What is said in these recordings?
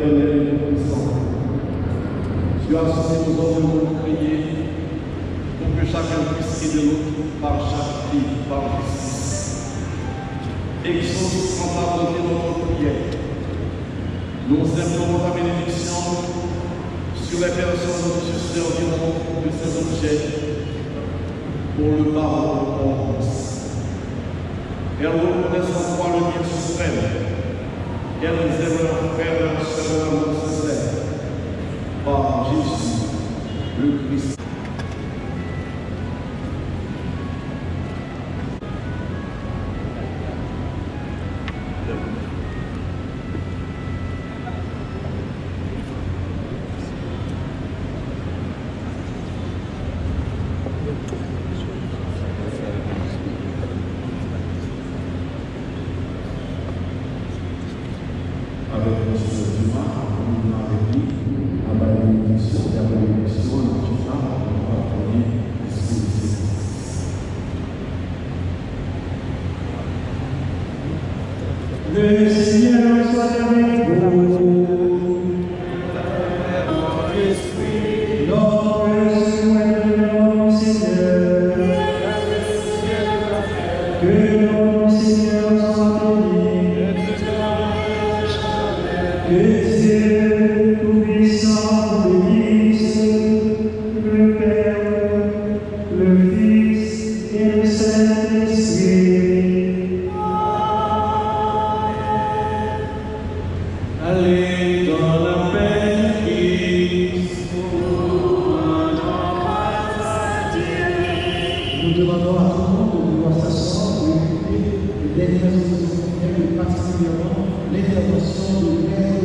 éternel et puissant, tu as cessé aux hommes de nous crier pour que chacun puisse aider l'autre par charité, par justice. Exauce en ta bonté notre prière. Nous implorons ta bénédiction sur les personnes que tu serviront de ces objets pour le pardon de l'enfance. Elles reconnaissent en toi le bien suprême. Elles aiment leur frère selon l'amour sincère. Par Jésus, le Christ. Le Seigneur soit avec vous. Notre Seigneur, Seigneur, que notre Seigneur soit béni, que Dieu Tout-Puissant bénisse le Père, le Fils et le Saint-Esprit. Allez dans la paix de Christ. Nous demandons à tout le monde de pouvoir s'asseoir, de d'écouter particulièrement l'intervention de Père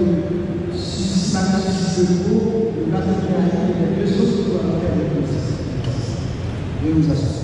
Marie de Beau, de Marie et de deux autres qui doivent faire le conseil. Et nous asseoir.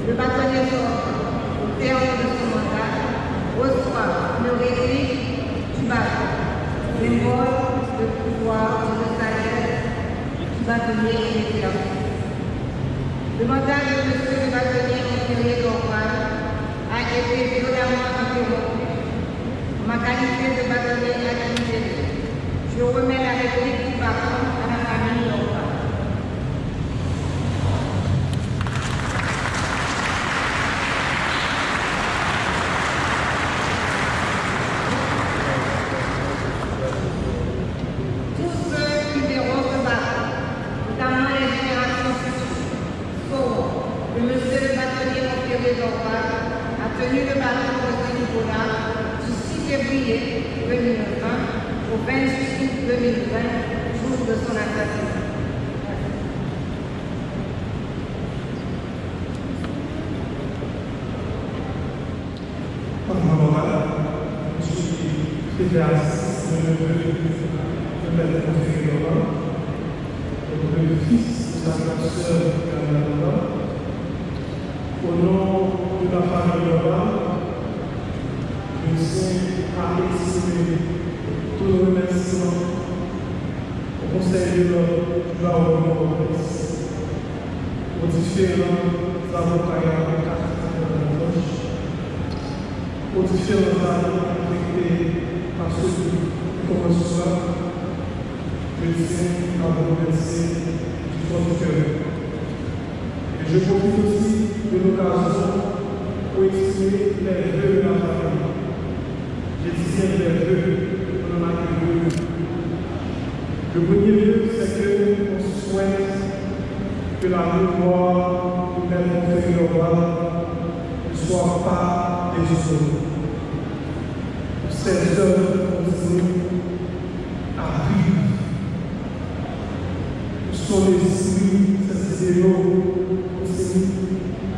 Le bâtonnier au terme de son mandat reçoit le réplique du bâton, symbole de pouvoir et de sagesse du bâtonnier et des Le mandat de M. le bâtonnier inférieur d'Orval a été violemment interrompu. Ma qualité de bâtonnier accusé, je remets la réplique du bâton à la famille d'Orval. A tenu le bâton de Saint-Nicolas du 6 février 2020 au 28 août 2020, jour de son assassinat. Je suis fédératrice de la le fils de la sœur de au nom de la famille Laurent, je tiens à exprimer tous les remerciements au Conseil de l'Ordre aux différents avocats et avocates aux différents amis affectés par ce comme ce soir. Je tiens à vous remercier du fond du cœur. Et je profite aussi de l'occasion pour exprimer les vœux de la famille. Je disais les vœux, on en a que deux. Le premier vœu, c'est qu'on souhaite que la mémoire du Père Montfeuille ne soit pas déshonorée. Ces œuvres continuent à vivre. Sont les esprits, ces zéros aussi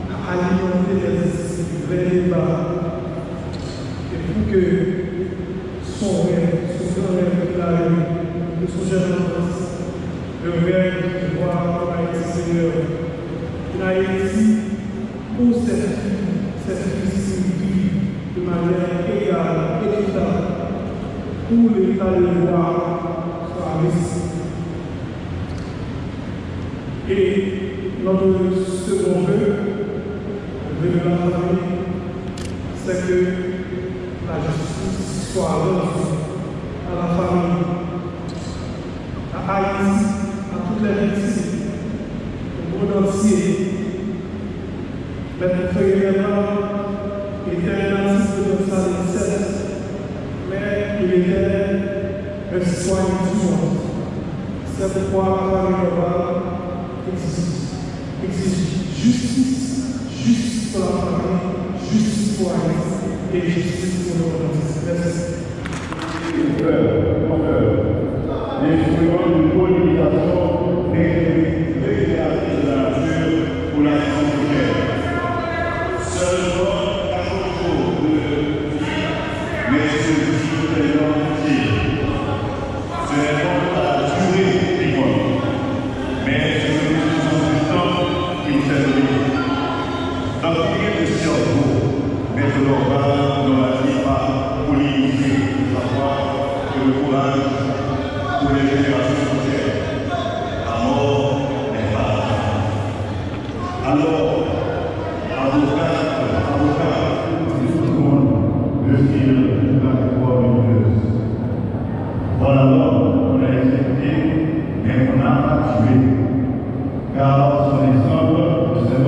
à alimenter les esprits vrais et bas. Et pour que son rêve, son grand rêve qu'il a eu, de son jeune enfance, le rêve de voir Haïti Seigneur en Haïti pour cette vie de manière égale, équitable, pour l'état de droit soit réussi. Et notre second vœu de la famille, c'est que la justice soit rendue à la famille, à Haïti, à toutes les victimes, au monde entier. Mais pour faire était un artiste de notre salle, mais il était un citoyen du monde. C'est pourquoi la famille globale exige justice pour la famille, justice pour Haïti et justice pour le monde. Merci. L'instrument de colonisation récréatrice de la nature pour la nation prochaine. Seulement à propos de vie, mais celui-ci est entier. Ce n'est pas la durée qui compte, mais c'est une décision du temps qui nous fait donner. Dans le milieu de cerveau, mettre l'organe dans la vie par polémiser, savoir que le courage pour les générations prochaines. La mort n'est pas. Alors, avocat, tout le monde, le style de la voix lumineuse. Voilà l'homme qu'on a exécuté, mais qu'on n'a pas tué. Car son exemple, c'est